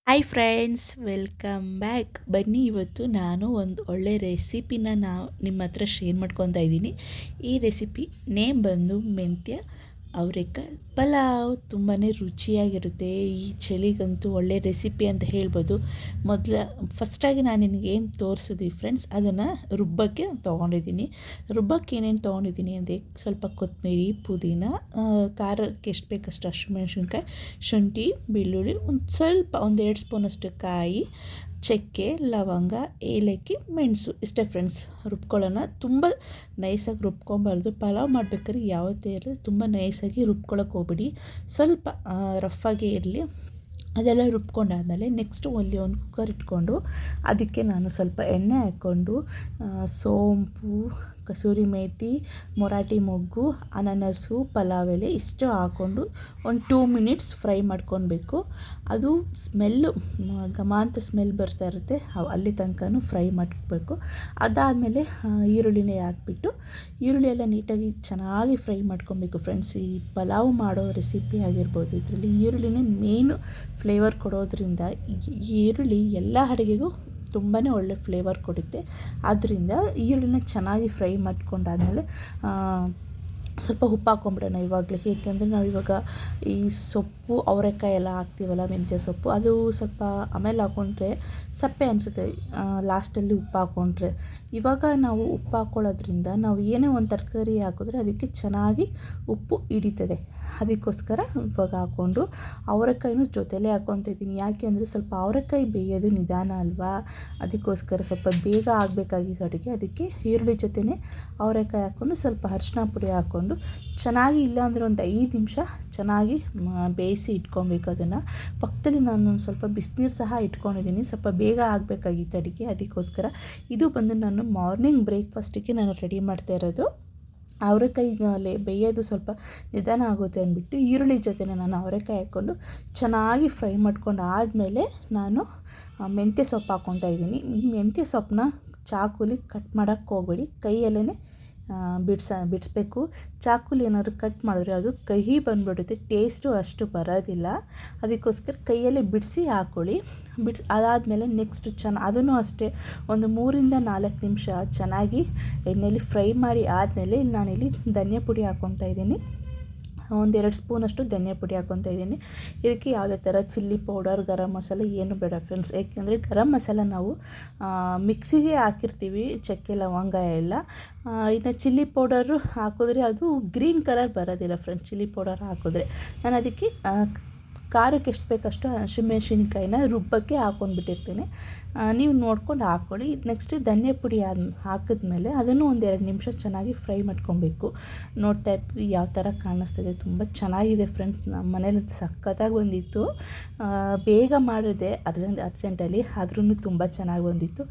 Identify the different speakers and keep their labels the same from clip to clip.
Speaker 1: Hi friends, welcome back. ಬನ್ನಿ, ಇವತ್ತು ನಾನು ಒಂದು ಒಳ್ಳೆ ರೆಸಿಪಿನ ನಿಮ್ಮ ಹತ್ರ ಶೇರ್ ಮಾಡ್ಕೊತಾ ಇದ್ದೀನಿ. ಈ ರೆಸಿಪಿ ನೇಮ್ ಬಂದು ಮೆಂತ್ಯ ಅವರೆಕಾಳು ಪಲಾವ್. ತುಂಬಾ ರುಚಿಯಾಗಿರುತ್ತೆ. ಈ ಚಳಿಗಂತೂ ಒಳ್ಳೆ ರೆಸಿಪಿ ಅಂತ ಹೇಳ್ಬೋದು. ಫಸ್ಟಾಗಿ ನಾನು ನಿನಗೆ ಏನು ತೋರಿಸಿದ್ವಿ ಫ್ರೆಂಡ್ಸ್, ಅದನ್ನು ರುಬ್ಬಕ್ಕೆ ತೊಗೊಂಡಿದ್ದೀನಿ. ರುಬ್ಬಕ್ಕೆ ಏನೇನು ತೊಗೊಂಡಿದ್ದೀನಿ ಅಂದರೆ ಸ್ವಲ್ಪ ಕೊತ್ತಂಬರಿ, ಪುದೀನ, ಖಾರಕ್ಕೆ ಎಷ್ಟು ಬೇಕಷ್ಟು ಹಸಿಮೆಣಸಿನ್ಕಾಯಿ, ಶುಂಠಿ, ಬೆಳ್ಳುಳ್ಳಿ, ಒಂದೆರಡು ಸ್ಪೂನಷ್ಟು ಕಾಯಿ, ಚಕ್ಕೆ, ಲವಂಗ, ಏಲಕ್ಕಿ, ಮೆಣಸು. ಇಷ್ಟೇ ಫ್ರೆಂಡ್ಸ್. ರುಬ್ಕೊಳ್ಳೋಣ. ತುಂಬ ನೈಸಾಗಿ ರುಬ್ಕೊಬಾರ್ದು. ಪಲಾವ್ ಮಾಡ್ಬೇಕಾದ್ರೆ ಯಾವತ್ತೇ ಇರಲಿ ತುಂಬ ನೈಸಾಗಿ ರುಬ್ಕೊಳ್ಳೋಕೆ ಹೋಗ್ಬಿಡಿ. ಸ್ವಲ್ಪ ರಫಾಗೇ ಇರಲಿ. ಅದೆಲ್ಲ ರುಬ್ಕೊಂಡಾದಮೇಲೆ ನೆಕ್ಸ್ಟು ಒಂದು ಕುಕ್ಕರ್ ಇಟ್ಕೊಂಡು ಅದಕ್ಕೆ ನಾನು ಸ್ವಲ್ಪ ಎಣ್ಣೆ ಹಾಕ್ಕೊಂಡು ಸೋಂಪು, ಕಸೂರಿ ಮೇಥಿ, ಮೊರಾಠಿ ಮೊಗ್ಗು, ಅನಾನಸು, ಪಲಾವ್ ಎಲೆ ಇಷ್ಟು ಹಾಕ್ಕೊಂಡು ಒಂದು 2 ಮಿನಿಟ್ಸ್ ಫ್ರೈ ಮಾಡ್ಕೊಳ್ಬೇಕು. ಅದು ಸ್ಮೆಲ್ಲು ಘಮ ಅಂತ ಸ್ಮೆಲ್ ಬರ್ತಾ ಇರುತ್ತೆ, ಅಲ್ಲಿ ತನಕನೂ ಫ್ರೈ ಮಾಡಬೇಕು. ಅದಾದಮೇಲೆ ಈರುಳ್ಳಿನೇ ಹಾಕ್ಬಿಟ್ಟು ಈರುಳ್ಳಿ ಎಲ್ಲ ನೀಟಾಗಿ ಚೆನ್ನಾಗಿ ಫ್ರೈ ಮಾಡ್ಕೊಬೇಕು ಫ್ರೆಂಡ್ಸ್. ಈ ಪಲಾವ್ ಮಾಡೋ ರೆಸಿಪಿ ಆಗಿರ್ಬೋದು, ಇದರಲ್ಲಿ ಈರುಳ್ಳಿನೇ ಮೇಯ್ನು ಫ್ಲೇವರ್ ಕೊಡೋದ್ರಿಂದ ಈರುಳ್ಳಿ ಎಲ್ಲ ಅಡುಗೆಗೂ ತುಂಬಾ ಒಳ್ಳೆ ಫ್ಲೇವರ್ ಕೊಡುತ್ತೆ. ಆದ್ದರಿಂದ ಈರುಳ್ಳಿನ ಚೆನ್ನಾಗಿ ಫ್ರೈ ಮಾಡ್ಕೊಂಡಾದಮೇಲೆ ಸ್ವಲ್ಪ ಉಪ್ಪು ಹಾಕ್ಕೊಂಬಿಡೋಣ ಇವಾಗಲೇ. ಏಕೆಂದರೆ ನಾವಿವಾಗ ಈ ಸೊಪ್ಪು ಅವರೆಕಾಯಿ ಎಲ್ಲ ಹಾಕ್ತೀವಲ್ಲ, ಮೆಂತ್ಯ ಸೊಪ್ಪು, ಅದು ಸ್ವಲ್ಪ ಆಮೇಲೆ ಹಾಕ್ಕೊಂಡ್ರೆ ಸಪ್ಪೆ ಅನಿಸುತ್ತೆ. ಲಾಸ್ಟಲ್ಲಿ ಉಪ್ಪು ಹಾಕ್ಕೊಂಡ್ರೆ, ಇವಾಗ ನಾವು ಉಪ್ಪು ಹಾಕ್ಕೊಳ್ಳೋದ್ರಿಂದ ನಾವು ಏನೇ ಒಂದು ತರಕಾರಿ ಹಾಕಿದ್ರೆ ಅದಕ್ಕೆ ಚೆನ್ನಾಗಿ ಉಪ್ಪು ಹಿಡಿತದೆ. ಅದಕ್ಕೋಸ್ಕರ ಇವಾಗ ಹಾಕ್ಕೊಂಡು ಅವರೆಕಾಯಿನೂ ಜೊತೆಲೇ ಹಾಕ್ಕೊತಾ ಇದ್ದೀನಿ. ಯಾಕೆ ಅಂದರೆ ಸ್ವಲ್ಪ ಅವರೆಕಾಯಿ ಬೇಯೋದು ನಿಧಾನ ಅಲ್ವಾ, ಅದಕ್ಕೋಸ್ಕರ ಸ್ವಲ್ಪ ಬೇಗ ಆಗಬೇಕಾಗಿತ್ತು ಅಡುಗೆ. ಅದಕ್ಕೆ ಈರುಳ್ಳಿ ಜೊತೆನೇ ಅವರೆಕಾಯಿ ಹಾಕ್ಕೊಂಡು ಸ್ವಲ್ಪ ಅರಿಶಿನ ಪುಡಿ ಹಾಕ್ಕೊಂಡು ಚೆನ್ನಾಗಿ, ಇಲ್ಲಾಂದರೆ ಒಂದು 5 ನಿಮಿಷ ಚೆನ್ನಾಗಿ ಬೇಯಿಸಿ ಇಟ್ಕೊಬೇಕು. ಅದನ್ನು ಪಕ್ಕದಲ್ಲಿ ನಾನು ಸ್ವಲ್ಪ ಬಿಸಿನೀರು ಸಹ ಇಟ್ಕೊಂಡಿದ್ದೀನಿ, ಸ್ವಲ್ಪ ಬೇಗ ಆಗಬೇಕಾಗಿತ್ತು ಅಡುಗೆ. ಅದಕ್ಕೋಸ್ಕರ ಇದು ಬಂದು ನಾನು ಮಾರ್ನಿಂಗ್ ಬ್ರೇಕ್ಫಾಸ್ಟಿಗೆ ನಾನು ರೆಡಿ ಮಾಡ್ತಾ ಇರೋದು. ಅವರೆಕಾಯಿ ಬೇಯೋದು ಸ್ವಲ್ಪ ನಿಧಾನ ಆಗುತ್ತೆ ಅಂದ್ಬಿಟ್ಟು ಈರುಳ್ಳಿ ಜೊತೆನೇ ನಾನು ಅವರೆಕಾಯಿ ಹಾಕ್ಕೊಂಡು ಚೆನ್ನಾಗಿ ಫ್ರೈ ಮಾಡ್ಕೊಂಡು ಆದಮೇಲೆ ನಾನು ಮೆಂತ್ಯ ಸೊಪ್ಪು ಹಾಕ್ಕೊತಾ ಇದ್ದೀನಿ. ಈ ಮೆಂತ್ಯ ಸೊಪ್ಪನ್ನ ಚಾಕುಲಿ ಕಟ್ ಮಾಡೋಕ್ಕೆ ಹೋಗಬೇಡಿ, ಕೈಯಲ್ಲೇ ಬಿಡಿಸ್ಬೇಕು. ಚಾಕುಲಿ ಏನಾದ್ರು ಕಟ್ ಮಾಡಿದ್ರೆ ಅದು ಕಹಿ ಬಂದುಬಿಡುತ್ತೆ, ಟೇಸ್ಟು ಅಷ್ಟು ಬರೋದಿಲ್ಲ. ಅದಕ್ಕೋಸ್ಕರ ಕೈಯಲ್ಲೇ ಬಿಡಿಸಿ ಹಾಕ್ಕೊಳ್ಳಿ. ಅದಾದಮೇಲೆ ನೆಕ್ಸ್ಟ್ ಅದನ್ನು ಅಷ್ಟೇ ಒಂದು 3-4 ನಿಮಿಷ ಚೆನ್ನಾಗಿ ಎಣ್ಣೆಯಲ್ಲಿ ಫ್ರೈ ಮಾಡಿ ಆದಮೇಲೆ ನಾನಿಲ್ಲಿ ಧನಿಯಾ ಪುಡಿ ಹಾಕ್ಕೊತಾ ಇದ್ದೀನಿ. 1-2 ಸ್ಪೂನಷ್ಟು ಧನಿಯಾ ಪುಡಿ ಹಾಕ್ಕೊತಾ ಇದ್ದೀನಿ. ಇದಕ್ಕೆ ಯಾವುದೇ ಥರ ಚಿಲ್ಲಿ ಪೌಡರ್, ಗರಂ ಮಸಾಲೆ ಏನು ಬೇಡ ಫ್ರೆಂಡ್ಸ್. ಏಕೆಂದರೆ ಗರಂ ಮಸಾಲ ನಾವು ಮಿಕ್ಸಿಗೆ ಹಾಕಿರ್ತೀವಿ, ಚಕ್ಕೆ ಲವಂಗ ಎಲ್ಲ. ಇನ್ನು ಚಿಲ್ಲಿ ಪೌಡರು ಹಾಕಿದ್ರೆ ಅದು ಗ್ರೀನ್ ಕಲರ್ ಬರೋದಿಲ್ಲ ಫ್ರೆಂಡ್ಸ್, ಚಿಲ್ಲಿ ಪೌಡರ್ ಹಾಕಿದ್ರೆ. ನಾನು ಅದಕ್ಕೆ ಖಾರಕ್ಕೆ ಎಷ್ಟು ಬೇಕಷ್ಟು ಹಸಿಮೆಣಸಿನ್ಕಾಯಿನ ರುಬ್ಬಕ್ಕೆ ಹಾಕ್ಕೊಂಡ್ಬಿಟ್ಟಿರ್ತೀನಿ. ನೀವು ನೋಡ್ಕೊಂಡು ಹಾಕ್ಕೊಳ್ಳಿ. ನೆಕ್ಸ್ಟ್ ಧನಿಯಾ ಪುಡಿ ಹಾಕಿದ್ಮೇಲೆ ಅದನ್ನು 1-2 ನಿಮಿಷ ಚೆನ್ನಾಗಿ ಫ್ರೈ ಮಾಡ್ಕೊಬೇಕು. ನೋಡ್ತಾ ಇರ್ತೀವಿ ಯಾವ ಥರ ಕಾಣಿಸ್ತಿದೆ, ತುಂಬ ಚೆನ್ನಾಗಿದೆ ಫ್ರೆಂಡ್ಸ್. ನಮ್ಮ ಮನೇಲಿ ಸಖತ್ತಾಗಿ ಬಂದಿತ್ತು. ಬೇಗ ಮಾಡಿದೆ ಅರ್ಜೆಂಟಲ್ಲಿ, ಆದ್ರೂ ತುಂಬ ಚೆನ್ನಾಗಿ ಬಂದಿತ್ತು.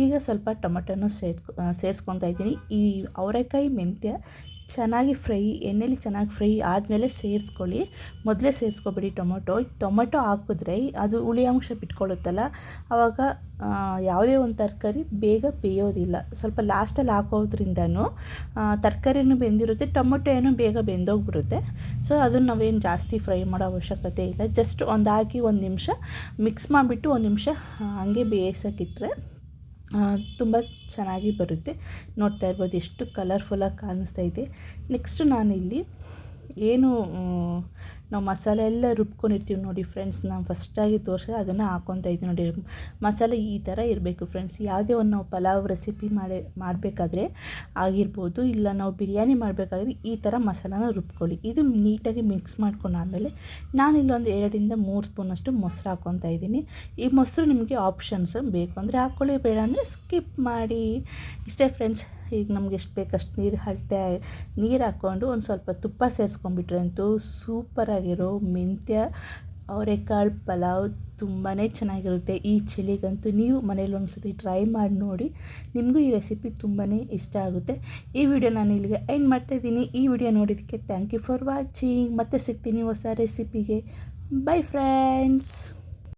Speaker 1: ಈಗ ಸ್ವಲ್ಪ ಟೊಮೆಟೊನೂ ಸೇರಿಸ್ಕೊತಾ ಇದ್ದೀನಿ. ಈ ಅವರೆಕಾಯಿ ಮೆಂತ್ಯ ಚೆನ್ನಾಗಿ ಎಣ್ಣೆಲಿ ಚೆನ್ನಾಗಿ ಫ್ರೈ ಆದಮೇಲೆ ಸೇರಿಸ್ಕೊಳ್ಳಿ. ಮೊದಲೇ ಸೇರಿಸ್ಕೊಬೇಡಿ. ಟೊಮೆಟೊ ಹಾಕಿದ್ರೆ ಅದು ಹುಳಿ ಅಂಶ ಬಿಟ್ಕೊಳ್ಳುತ್ತಲ್ಲ, ಆವಾಗ ಯಾವುದೇ ಒಂದು ತರಕಾರಿ ಬೇಗ ಬೇಯೋದಿಲ್ಲ. ಸ್ವಲ್ಪ ಲಾಸ್ಟಲ್ಲಿ ಹಾಕೋದ್ರಿಂದನೂ ತರಕಾರಿನೂ ಬೆಂದಿರುತ್ತೆ, ಟೊಮೆಟೊ ಏನೋ ಬೇಗ ಬೆಂದೋಗ್ಬಿಡುತ್ತೆ. ಸೊ ಅದನ್ನು ನಾವೇನು ಜಾಸ್ತಿ ಫ್ರೈ ಮಾಡೋ ಅವಶ್ಯಕತೆ ಇಲ್ಲ. ಜಸ್ಟ್ ಹಾಕಿ 1 ನಿಮಿಷ ಮಿಕ್ಸ್ ಮಾಡಿಬಿಟ್ಟು 1 ನಿಮಿಷ ಹಂಗೆ ಬೇಯಿಸೋಕ್ಕಿಟ್ರೆ ತುಂಬ ಚೆನ್ನಾಗಿ ಬರುತ್ತೆ. ನೋಡ್ತಾ ಇರ್ಬೋದು ಎಷ್ಟು ಕಲರ್ಫುಲ್ಲಾಗಿ ಕಾಣಿಸ್ತಾ ಇದೆ. ನೆಕ್ಸ್ಟು ನಾನಿಲ್ಲಿ ಏನು ನಾವು ಮಸಾಲೆ ಎಲ್ಲ ರುಬ್ಕೊಂಡಿರ್ತೀವಿ ನೋಡಿ ಫ್ರೆಂಡ್ಸ್, ನಾನು ಫಸ್ಟಾಗಿ ತೋರಿಸಿದೆ ಅದನ್ನು ಹಾಕ್ಕೊತಾ ಇದ್ದೀನಿ ನೋಡಿ. ಮಸಾಲೆ ಈ ಥರ ಇರಬೇಕು ಫ್ರೆಂಡ್ಸ್. ಯಾವುದೇ ಒಂದು ನಾವು ಪಲಾವ್ ರೆಸಿಪಿ ಮಾಡಬೇಕಾದ್ರೆ ಆಗಿರ್ಬೋದು, ಇಲ್ಲ ನಾವು ಬಿರಿಯಾನಿ ಮಾಡಬೇಕಾದ್ರೆ ಈ ಥರ ಮಸಾಲಾನ ರುಬ್ಕೊಳ್ಳಿ. ಇದು ನೀಟಾಗಿ ಮಿಕ್ಸ್ ಮಾಡ್ಕೊಂಡಾದಮೇಲೆ ನಾನಿಲ್ಲೊಂದು 2-3 ಸ್ಪೂನಷ್ಟು ಮೊಸರು ಹಾಕ್ಕೊತಾ ಇದ್ದೀನಿ. ಈ ಮೊಸರು ನಿಮಗೆ ಆಪ್ಷನ್ಸ್, ಬೇಕು ಅಂದರೆ ಹಾಕ್ಕೊಳ್ಳಿ, ಬೇಡ ಅಂದರೆ ಸ್ಕಿಪ್ ಮಾಡಿ. ಇಷ್ಟೇ ಫ್ರೆಂಡ್ಸ್. ಈಗ ನಮ್ಗೆ ಎಷ್ಟು ಬೇಕಷ್ಟು ನೀರು ಹಾಕ್ಕೊಂಡು ಒಂದು ಸ್ವಲ್ಪ ತುಪ್ಪ ಸೇರಿಸ್ಕೊಂಡ್ಬಿಟ್ರೆ ಅಂತೂ ಸೂಪರಾಗಿರೋ ಮೆಂತ್ಯ ಅವರೆಕಾಳು ಪಲಾವ್ ತುಂಬಾ ಚೆನ್ನಾಗಿರುತ್ತೆ. ಈ ಚಳಿಗಂತೂ ನೀವು ಮನೇಲಿ ಒಂದ್ಸತಿ ಟ್ರೈ ಮಾಡಿ ನೋಡಿ, ನಿಮಗೂ ಈ ರೆಸಿಪಿ ತುಂಬಾ ಇಷ್ಟ ಆಗುತ್ತೆ. ಈ ವಿಡಿಯೋ ನಾನು ಇಲ್ಲಿಗೆ ಎಂಡ್ ಮಾಡ್ತಾಯಿದ್ದೀನಿ. ಈ ವಿಡಿಯೋ ನೋಡಿದ್ದಕ್ಕೆ ಥ್ಯಾಂಕ್ ಯು ಫಾರ್ ವಾಚಿಂಗ್. ಮತ್ತೆ ಸಿಗ್ತೀನಿ ಹೊಸ ರೆಸಿಪಿಗೆ. By friends.